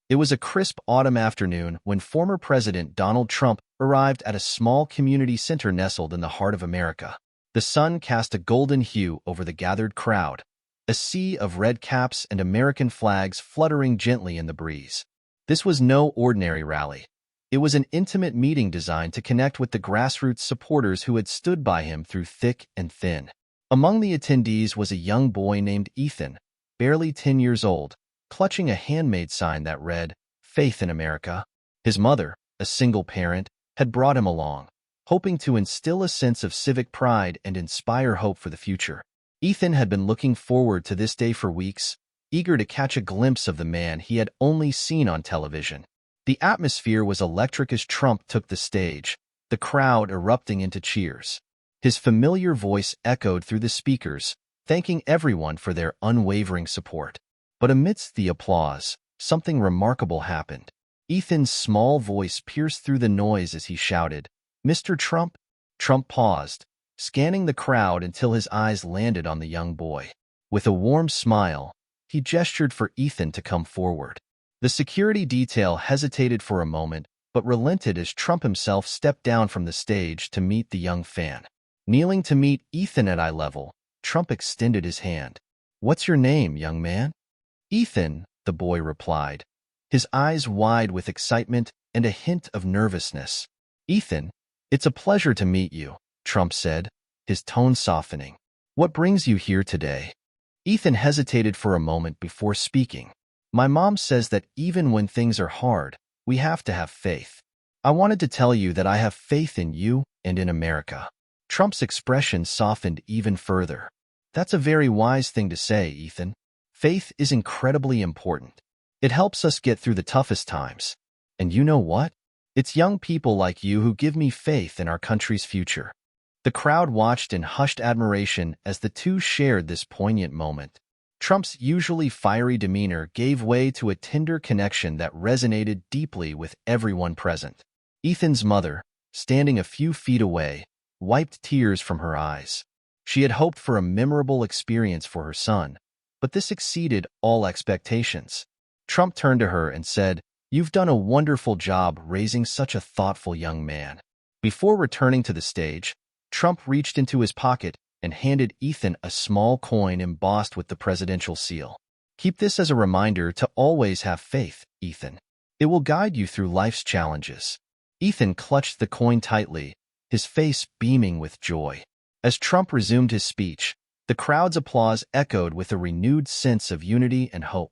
It was a crisp autumn afternoon when former President Donald Trump arrived at a small community center nestled in the heart of America. The sun cast a golden hue over the gathered crowd, a sea of red caps and American flags fluttering gently in the breeze. This was no ordinary rally. It was an intimate meeting designed to connect with the grassroots supporters who had stood by him through thick and thin. Among the attendees was a young boy named Ethan, barely 10 years old, clutching a handmade sign that read, "Faith in America." His mother, a single parent, had brought him along, hoping to instill a sense of civic pride and inspire hope for the future. Ethan had been looking forward to this day for weeks, eager to catch a glimpse of the man he had only seen on television. The atmosphere was electric as Trump took the stage, the crowd erupting into cheers. His familiar voice echoed through the speakers, thanking everyone for their unwavering support. But amidst the applause, something remarkable happened. Ethan's small voice pierced through the noise as he shouted, "Mr. Trump?" Trump paused, scanning the crowd until his eyes landed on the young boy. With a warm smile, he gestured for Ethan to come forward. The security detail hesitated for a moment, but relented as Trump himself stepped down from the stage to meet the young fan. Kneeling to meet Ethan at eye level, Trump extended his hand. "What's your name, young man?" "Ethan," the boy replied, his eyes wide with excitement and a hint of nervousness. "Ethan, it's a pleasure to meet you," Trump said, his tone softening. "What brings you here today?" Ethan hesitated for a moment before speaking. "My mom says that even when things are hard, we have to have faith. I wanted to tell you that I have faith in you and in America." Trump's expression softened even further. "That's a very wise thing to say, Ethan. Faith is incredibly important. It helps us get through the toughest times. And you know what? It's young people like you who give me faith in our country's future." The crowd watched in hushed admiration as the two shared this poignant moment. Trump's usually fiery demeanor gave way to a tender connection that resonated deeply with everyone present. Ethan's mother, standing a few feet away, wiped tears from her eyes. She had hoped for a memorable experience for her son, but this exceeded all expectations. Trump turned to her and said, "You've done a wonderful job raising such a thoughtful young man." Before returning to the stage, Trump reached into his pocket and handed Ethan a small coin embossed with the presidential seal. "Keep this as a reminder to always have faith, Ethan. It will guide you through life's challenges." Ethan clutched the coin tightly, his face beaming with joy. As Trump resumed his speech, the crowd's applause echoed with a renewed sense of unity and hope.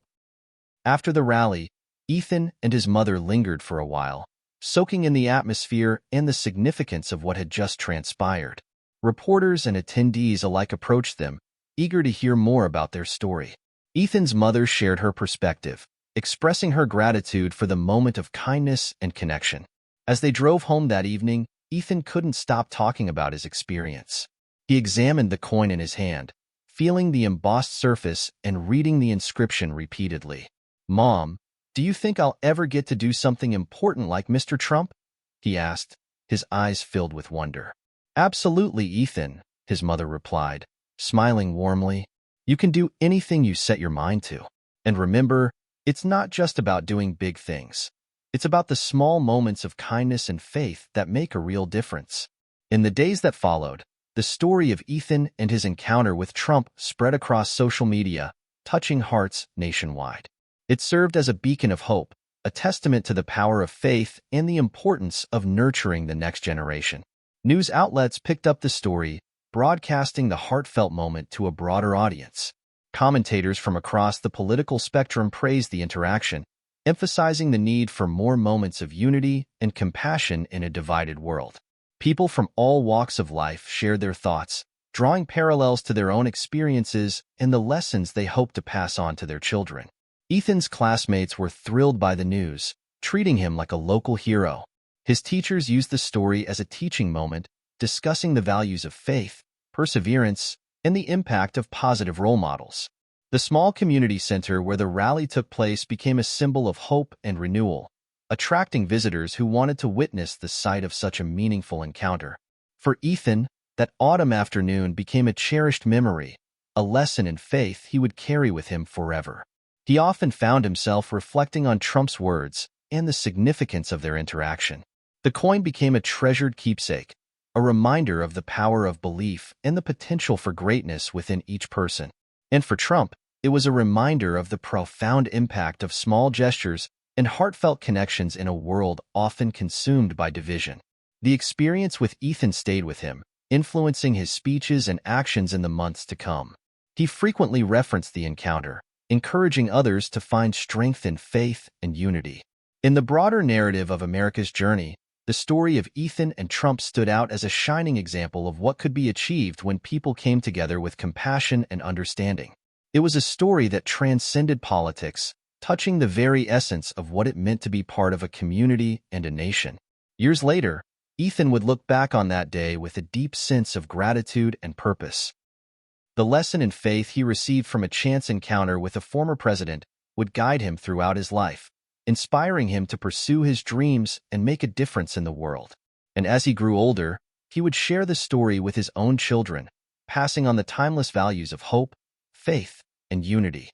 After the rally, Ethan and his mother lingered for a while, soaking in the atmosphere and the significance of what had just transpired. Reporters and attendees alike approached them, eager to hear more about their story. Ethan's mother shared her perspective, expressing her gratitude for the moment of kindness and connection. As they drove home that evening, Ethan couldn't stop talking about his experience. He examined the coin in his hand, feeling the embossed surface and reading the inscription repeatedly. "Mom, do you think I'll ever get to do something important like Mr. Trump?" he asked, his eyes filled with wonder. "Absolutely, Ethan," his mother replied, smiling warmly. "You can do anything you set your mind to. And remember, it's not just about doing big things. It's about the small moments of kindness and faith that make a real difference." In the days that followed, the story of Ethan and his encounter with Trump spread across social media, touching hearts nationwide. It served as a beacon of hope, a testament to the power of faith and the importance of nurturing the next generation. News outlets picked up the story, broadcasting the heartfelt moment to a broader audience. Commentators from across the political spectrum praised the interaction, emphasizing the need for more moments of unity and compassion in a divided world. People from all walks of life shared their thoughts, drawing parallels to their own experiences and the lessons they hoped to pass on to their children. Ethan's classmates were thrilled by the news, treating him like a local hero. His teachers used the story as a teaching moment, discussing the values of faith, perseverance, and the impact of positive role models. The small community center where the rally took place became a symbol of hope and renewal, attracting visitors who wanted to witness the sight of such a meaningful encounter. For Ethan, that autumn afternoon became a cherished memory, a lesson in faith he would carry with him forever. He often found himself reflecting on Trump's words and the significance of their interaction. The coin became a treasured keepsake, a reminder of the power of belief and the potential for greatness within each person. And for Trump, it was a reminder of the profound impact of small gestures and heartfelt connections in a world often consumed by division. The experience with Ethan stayed with him, influencing his speeches and actions in the months to come. He frequently referenced the encounter, encouraging others to find strength in faith and unity. In the broader narrative of America's journey, the story of Ethan and Trump stood out as a shining example of what could be achieved when people came together with compassion and understanding. It was a story that transcended politics, touching the very essence of what it meant to be part of a community and a nation. Years later, Ethan would look back on that day with a deep sense of gratitude and purpose. The lesson in faith he received from a chance encounter with a former president would guide him throughout his life, inspiring him to pursue his dreams and make a difference in the world. And as he grew older, he would share the story with his own children, passing on the timeless values of hope, faith, and unity.